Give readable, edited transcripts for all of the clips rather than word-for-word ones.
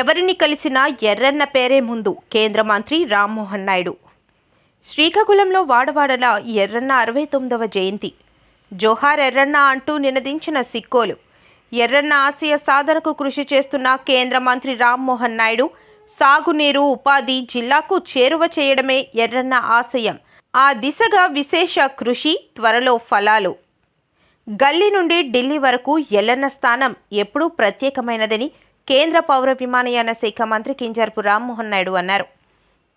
ఎవరిని కలిసినా ఎర్రన్న పేరే ముందు. కేంద్ర మంత్రి రామ్మోహన్ నాయుడు. శ్రీకాకుళంలో వాడవాడలా ఎర్రన్న 69వ జయంతి. జోహార్ ఎర్రన్న అంటూ నినదించిన సిక్కోలు. ఎర్రన్న ఆశయ సాధనకు కృషి చేస్తున్న కేంద్ర మంత్రి రామ్మోహన్ నాయుడు సాగునీరు, ఉపాధి జిల్లాకు చేరువ చేయడమే ఎర్రన్న ఆశయం. ఆ దిశగా విశేష కృషి, త్వరలో ఫలాలు. గల్లీ నుండి ఢిల్లీ వరకు ఎర్రన్న స్థానం ఎప్పుడూ ప్రత్యేకమైనదని కేంద్ర పౌర విమానయాన శాఖ మంత్రి కింజరాపు రామ్మోహన్ నాయుడు అన్నారు.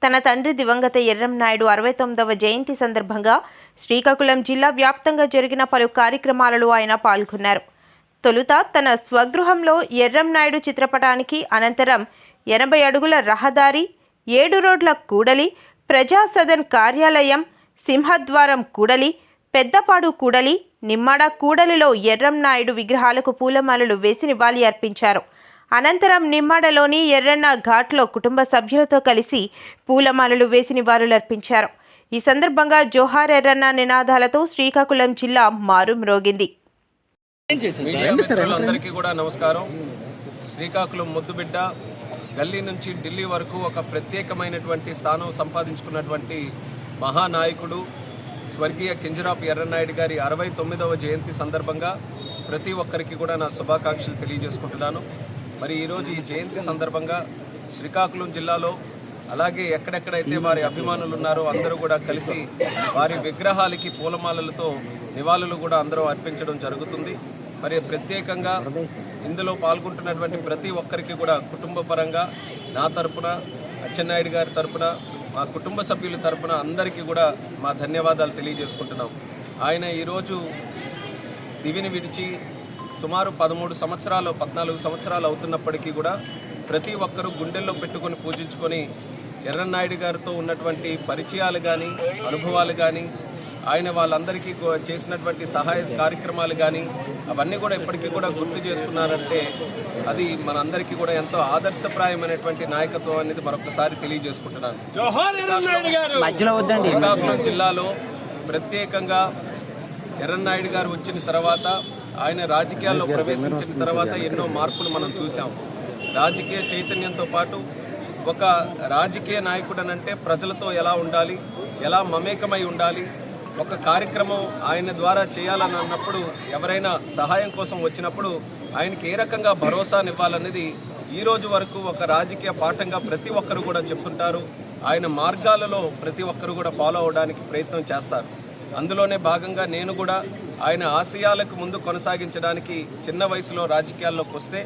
తన తండ్రి దివంగత ఎర్రం నాయుడు 69వ జయంతి సందర్భంగా శ్రీకాకుళం జిల్లా వ్యాప్తంగా జరిగిన పలు కార్యక్రమాలలో ఆయన పాల్గొన్నారు. తొలుత తన స్వగృహంలో ఎర్రం నాయుడు చిత్రపటానికి, అనంతరం 80 అడుగుల రహదారి, 7 రోడ్ల కూడలి, ప్రజాసదన్ కార్యాలయం, సింహద్వారం కూడలి, పెద్దపాడు కూడలి, నిమ్మాడ కూడలిలో ఎర్రం నాయుడు విగ్రహాలకు పూలమాలలు వేసి నివాళి అర్పించారు. అనంతరం నిమ్మాడలోని ఎర్రన్న ఘాట్లో కుటుంబ సభ్యులతో కలిసి పూలమాలలు వేసి నివాళులర్పించారు. ఈ సందర్భంగా జోహార్ ఎర్రన్న నినాదాలతో శ్రీకాకుళం జిల్లా మారుమ్రోగింది. అందరికీ కూడా నమస్కారం. శ్రీకాకుళం ముద్దుబిడ్డ గల్లీ నుంచి ఢిల్లీ వరకు ఒక ప్రత్యేకమైనటువంటి స్థానం సంపాదించుకున్నటువంటి మహానాయకుడు స్వర్గీయ కింజరాపు ఎర్రన్నాయుడు గారి 69వ జయంతి సందర్భంగా ప్రతి ఒక్కరికి కూడా నా శుభాకాంక్షలు తెలియజేసుకుంటున్నాను. మరి ఈరోజు ఈ జయంతి సందర్భంగా శ్రీకాకుళం జిల్లాలో అలాగే ఎక్కడెక్కడైతే వారి అభిమానులు ఉన్నారో అందరూ కూడా కలిసి వారి విగ్రహాలకి పూలమాలలతో నివాళులు కూడా అందరూ అర్పించడం జరుగుతుంది. మరి ప్రత్యేకంగా ఇందులో పాల్గొంటున్నటువంటి ప్రతి ఒక్కరికి కూడా కుటుంబ పరంగా నా తరపున, అచ్చెన్నాయుడు గారి తరపున, మా కుటుంబ సభ్యుల తరపున అందరికీ కూడా మా ధన్యవాదాలు తెలియజేసుకుంటున్నాం. ఆయన ఈరోజు దివిని విడిచి సుమారు 14 సంవత్సరాలు అవుతున్నప్పటికీ కూడా ప్రతి ఒక్కరూ గుండెల్లో పెట్టుకొని పూజించుకొని ఎర్రన్నాయుడు గారితో ఉన్నటువంటి పరిచయాలు కానీ, అనుభవాలు కానీ, ఆయన వాళ్ళందరికీ చేసినటువంటి సహాయ కార్యక్రమాలు కానీ అవన్నీ కూడా ఇప్పటికీ కూడా గుర్తు చేసుకున్నారంటే అది మనందరికీ కూడా ఎంతో ఆదర్శప్రాయమైనటువంటి నాయకత్వం అనేది మరొకసారి తెలియజేసుకుంటున్నాను. శ్రీకాకుళం జిల్లాలో ప్రత్యేకంగా ఎర్రన్నాయుడు గారు వచ్చిన తర్వాత, ఆయన రాజకీయాల్లో ప్రవేశించిన తర్వాత ఎన్నో మార్పులు మనం చూసాం. రాజకీయ చైతన్యంతో పాటు ఒక రాజకీయ నాయకుడనంటే ప్రజలతో ఎలా ఉండాలి, ఎలా మమేకమై ఉండాలి, ఒక కార్యక్రమం ఆయన ద్వారా చేయాలని అన్నప్పుడు, ఎవరైనా సహాయం కోసం వచ్చినప్పుడు ఆయనకి ఏ రకంగా భరోసానివ్వాలనేది ఈ రోజు వరకు ఒక రాజకీయ పాఠంగా ప్రతి ఒక్కరు కూడా చెప్తుంటారు. ఆయన మార్గాలలో ప్రతి ఒక్కరు కూడా ఫాలో అవడానికి ప్రయత్నం చేస్తారు. అందులోనే భాగంగా నేను కూడా ఆయన ఆశయాలకు ముందు కొనసాగించడానికి చిన్న వయసులో రాజకీయాల్లోకి వస్తే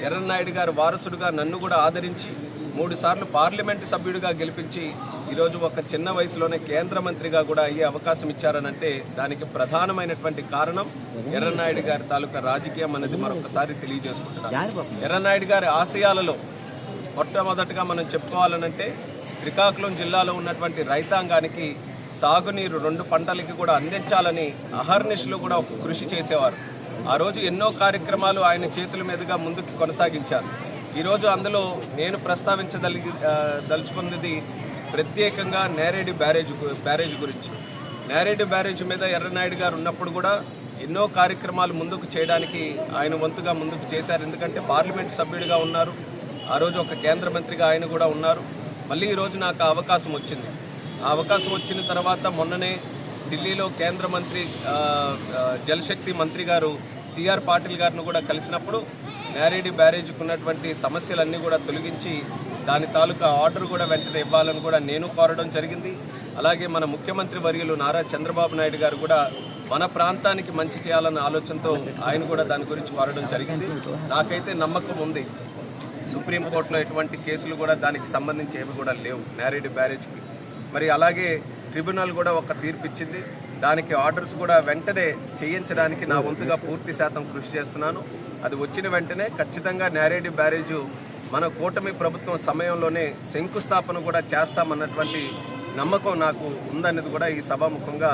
ఎర్రన్నాయుడు గారు వారసుడుగా నన్ను కూడా ఆదరించి 3 సార్లు పార్లమెంటు సభ్యుడిగా గెలిపించి ఈరోజు ఒక చిన్న వయసులోనే కేంద్ర మంత్రిగా కూడా అయ్యే అవకాశం ఇచ్చారనంటే దానికి ప్రధానమైనటువంటి కారణం ఎర్రన్నాయుడు గారి తాలూకా రాజకీయం అనేది మరొకసారి తెలియజేసుకుంటున్నాను. ఎర్రన్నాయుడు గారి ఆశయాలలో మొట్టమొదటిగా మనం చెప్పుకోవాలనంటే శ్రీకాకుళం జిల్లాలో ఉన్నటువంటి రైతాంగానికి సాగునీరు 2 పంటలకి కూడా అందించాలని అహర్నిశలు కూడా ఒక కృషి చేసేవారు. ఆ రోజు ఎన్నో కార్యక్రమాలు ఆయన చేతుల మీదుగా ముందుకు కొనసాగించారు. ఈరోజు అందులో నేను ప్రస్తావించదలుచుకున్నది ప్రత్యేకంగా నేరేడి బ్యారేజ్ గురించి. నేరేడి బ్యారేజ్ మీద ఎర్రన్నాయుడు గారు ఉన్నప్పుడు కూడా ఎన్నో కార్యక్రమాలు ముందుకు చేయడానికి ఆయన వంతుగా ముందుకు చేశారు. ఎందుకంటే పార్లమెంట్ సభ్యుడిగా ఉన్నారు, ఆ రోజు ఒక కేంద్ర మంత్రిగా ఆయన కూడా ఉన్నారు. మళ్ళీ ఈరోజు నాకు అవకాశం వచ్చింది. ఆ అవకాశం వచ్చిన తర్వాత మొన్ననే ఢిల్లీలో కేంద్ర మంత్రి జలశక్తి మంత్రి గారు సిఆర్ పాటిల్ గారిని కూడా కలిసినప్పుడు నేరేడి బ్యారేజ్కి ఉన్నటువంటి సమస్యలన్నీ కూడా తొలగించి దాని తాలూకా ఆర్డర్ కూడా వెంటనే ఇవ్వాలని కూడా నేను కోరడం జరిగింది. అలాగే మన ముఖ్యమంత్రి వర్యులు నారా చంద్రబాబు నాయుడు గారు కూడా మన ప్రాంతానికి మంచి చేయాలన్న ఆలోచనతో ఆయన కూడా దాని గురించి కోరడం జరిగింది. నాకైతే నమ్మకం ఉంది, సుప్రీంకోర్టులో ఎటువంటి కేసులు కూడా దానికి సంబంధించి ఏమి కూడా లేవు నేరేడి బ్యారేజ్కి. మరి అలాగే ట్రిబ్యునల్ కూడా ఒక తీర్పు ఇచ్చింది. దానికి ఆర్డర్స్ కూడా వెంటనే చేయించడానికి నా వంతుగా పూర్తి శాతం కృషి చేస్తున్నాను. అది వచ్చిన వెంటనే ఖచ్చితంగా నేరేడి బ్యారేజు మన కూటమి ప్రభుత్వం సమయంలోనే శంకుస్థాపన కూడా చేస్తామన్నటువంటి నమ్మకం నాకు ఉందనేది కూడా ఈ సభాముఖంగా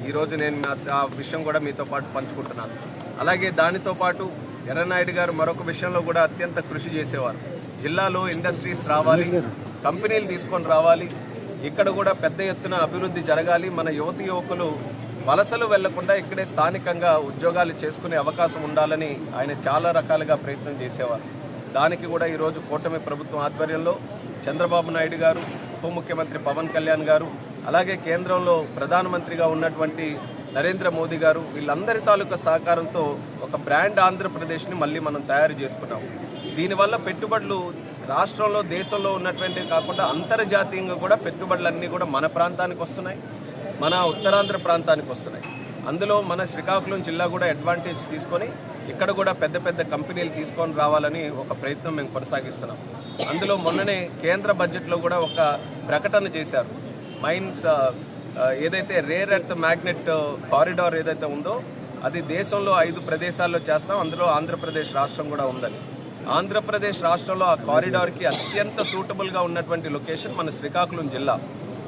ఈరోజు నేను ఆ విషయం కూడా మీతో పాటు పంచుకుంటున్నాను. అలాగే దానితో పాటు ఎర్రన్నాయుడు గారు మరొక విషయంలో కూడా అత్యంత కృషి చేసేవారు. జిల్లాలో ఇండస్ట్రీస్ రావాలి, కంపెనీలు తీసుకొని రావాలి, ఇక్కడ కూడా పెద్ద ఎత్తున అభివృద్ధి జరగాలి, మన యువకులు వలసలు వెళ్లకుండా ఇక్కడే స్థానికంగా ఉద్యోగాలు చేసుకునే అవకాశం ఉండాలని ఆయన చాలా రకాలుగా ప్రయత్నం చేసేవారు. దానికి కూడా ఈరోజు కూటమి ప్రభుత్వం ఆధ్వర్యంలో చంద్రబాబు నాయుడు గారు, ఉప ముఖ్యమంత్రి పవన్ కళ్యాణ్ గారు, అలాగే కేంద్రంలో ప్రధానమంత్రిగా ఉన్నటువంటి నరేంద్ర మోదీ గారు, వీళ్ళందరి తాలూకా సహకారంతో ఒక బ్రాండ్ ఆంధ్రప్రదేశ్ని మళ్ళీ మనం తయారు చేసుకున్నాం. దీనివల్ల పెట్టుబడులు రాష్ట్రంలో, దేశంలో ఉన్నటువంటివి కాకుండా అంతర్జాతీయంగా కూడా పెట్టుబడులన్నీ కూడా మన ప్రాంతానికి వస్తున్నాయి, మన ఉత్తరాంధ్ర ప్రాంతానికి వస్తున్నాయి. అందులో మన శ్రీకాకుళం జిల్లా కూడా అడ్వాంటేజ్ తీసుకొని ఇక్కడ కూడా పెద్ద పెద్ద కంపెనీలు తీసుకొని రావాలని ఒక ప్రయత్నం మేము కొనసాగిస్తున్నాం. అందులో మొన్ననే కేంద్ర బడ్జెట్లో కూడా ఒక ప్రకటన చేశారు. మైన్స్ ఏదైతే రేర్ ఎర్త్ మ్యాగ్నెట్ కారిడార్ ఏదైతే ఉందో అది దేశంలో 5 ప్రదేశాల్లో చేస్తాం, అందులో ఆంధ్రప్రదేశ్ రాష్ట్రం కూడా ఉందని. ఆంధ్రప్రదేశ్ రాష్ట్రంలో ఆ కారిడార్కి అత్యంత సూటబుల్గా ఉన్నటువంటి లొకేషన్ మన శ్రీకాకుళం జిల్లా.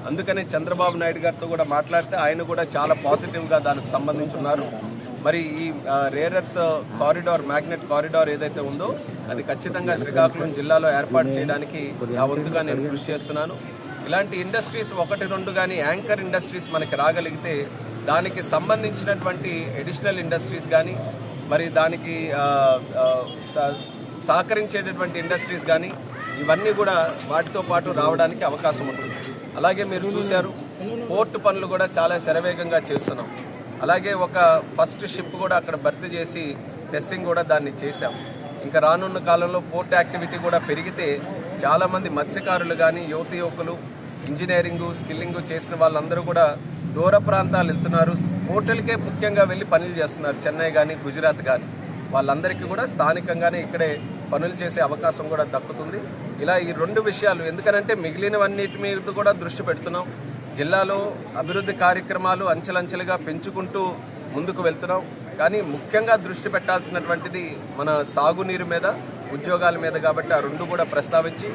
అందుకని చంద్రబాబు నాయుడు గారితో కూడా మాట్లాడితే ఆయన కూడా చాలా పాజిటివ్గా దానికి సంబంధించున్నారు. మరి ఈ rare earth corridor, magnet corridor ఏదైతే ఉందో అది ఖచ్చితంగా శ్రీకాకుళం జిల్లాలో ఏర్పాటు చేయడానికి నా వంతుగా నేను కృషి చేస్తున్నాను. ఇలాంటి ఇండస్ట్రీస్ 1-2 కానీ యాంకర్ ఇండస్ట్రీస్ మనకి రాగలిగితే దానికి సంబంధించినటువంటి అడిషనల్ ఇండస్ట్రీస్ కానీ మరి దానికి సహకరించేటటువంటి ఇండస్ట్రీస్ కానీ ఇవన్నీ కూడా వాటితో పాటు రావడానికి అవకాశం ఉంటుంది. అలాగే మీరు చూశారు, పోర్టు పనులు కూడా చాలా శరవేగంగా చేస్తున్నాం. అలాగే ఒక ఫస్ట్ షిప్ కూడా అక్కడ భర్తీ చేసి టెస్టింగ్ కూడా దాన్ని చేశాం. ఇంకా రానున్న కాలంలో పోర్ట్ యాక్టివిటీ కూడా పెరిగితే చాలామంది మత్స్యకారులు కానీ, యువకులు, ఇంజనీరింగు, స్కిల్లింగు చేసిన వాళ్ళందరూ కూడా దూర ప్రాంతాలు వెళ్తున్నారు. పోర్టులకే ముఖ్యంగా వెళ్ళి పనులు చేస్తున్నారు, చెన్నై కానీ, గుజరాత్ కానీ. వాళ్ళందరికీ కూడా స్థానికంగానే ఇక్కడే పనులు చేసే అవకాశం కూడా దక్కుతుంది. ఇలా ఈ 2 విషయాలు, ఎందుకనంటే మిగిలినవన్నిటి మీద కూడా దృష్టి పెడుతున్నాం. జిల్లాలో అభివృద్ధి కార్యక్రమాలు అంచెలంచెలుగా పెంచుకుంటూ ముందుకు వెళ్తున్నాం. కానీ ముఖ్యంగా దృష్టి పెట్టాల్సినటువంటిది మన సాగునీరు మీద, ఉద్యోగాల మీద. కాబట్టి ఆ 2 కూడా ప్రస్తావించి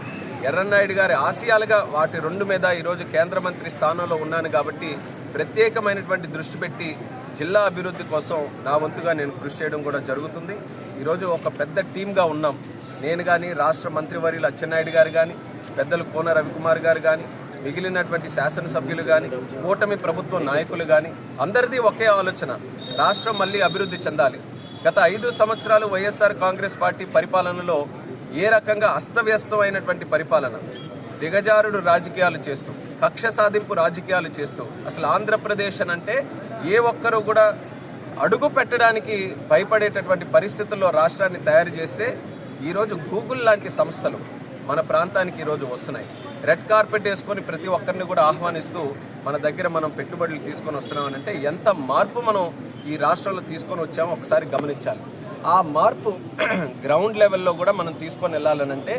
ఎర్రన్నాయుడు గారి ఆశయాలుగా వాటి 2 మీద ఈరోజు కేంద్ర మంత్రి స్థానంలో ఉన్నాను కాబట్టి ప్రత్యేకమైనటువంటి దృష్టి పెట్టి జిల్లా అభివృద్ధి కోసం నా వంతుగా నేను కృషి చేయడం కూడా జరుగుతుంది. ఈరోజు ఒక పెద్ద టీమ్గా ఉన్నాం. నేను కానీ, రాష్ట్ర మంత్రివర్యులు అచ్చెన్నాయుడు గారు కానీ, పెద్దలు కోన రవికుమార్ గారు కానీ, మిగిలినటువంటి శాసనసభ్యులు కానీ, కూటమి ప్రభుత్వ నాయకులు కానీ, అందరిది ఒకే ఆలోచన, రాష్ట్రం మళ్ళీ అభివృద్ధి చెందాలి. గత 5 సంవత్సరాలు వైఎస్ఆర్ కాంగ్రెస్ పార్టీ పరిపాలనలో ఏ రకంగా అస్తవ్యస్తమైనటువంటి పరిపాలన, దిగజారుడు రాజకీయాలు చేస్తూ, కక్ష సాధింపు రాజకీయాలు చేస్తూ, అసలు ఆంధ్రప్రదేశ్ అంటే ఏ ఒక్కరూ కూడా అడుగు పెట్టడానికి భయపడేటటువంటి పరిస్థితుల్లో రాష్ట్రాన్ని తయారు చేస్తే ఈరోజు గూగుల్ లాంటి సంస్థలు మన ప్రాంతానికి ఈరోజు వస్తున్నాయి. రెడ్ కార్పెట్ వేసుకొని ప్రతి ఒక్కరిని కూడా ఆహ్వానిస్తూ మన దగ్గర మనం పెట్టుబడులు తీసుకొని వస్తున్నామని అంటే ఎంత మార్పు మనం ఈ రాష్ట్రంలో తీసుకొని వచ్చామో ఒకసారి గమనించాలి. ఆ మార్పు గ్రౌండ్ లెవెల్లో కూడా మనం తీసుకొని వెళ్ళాలనంటే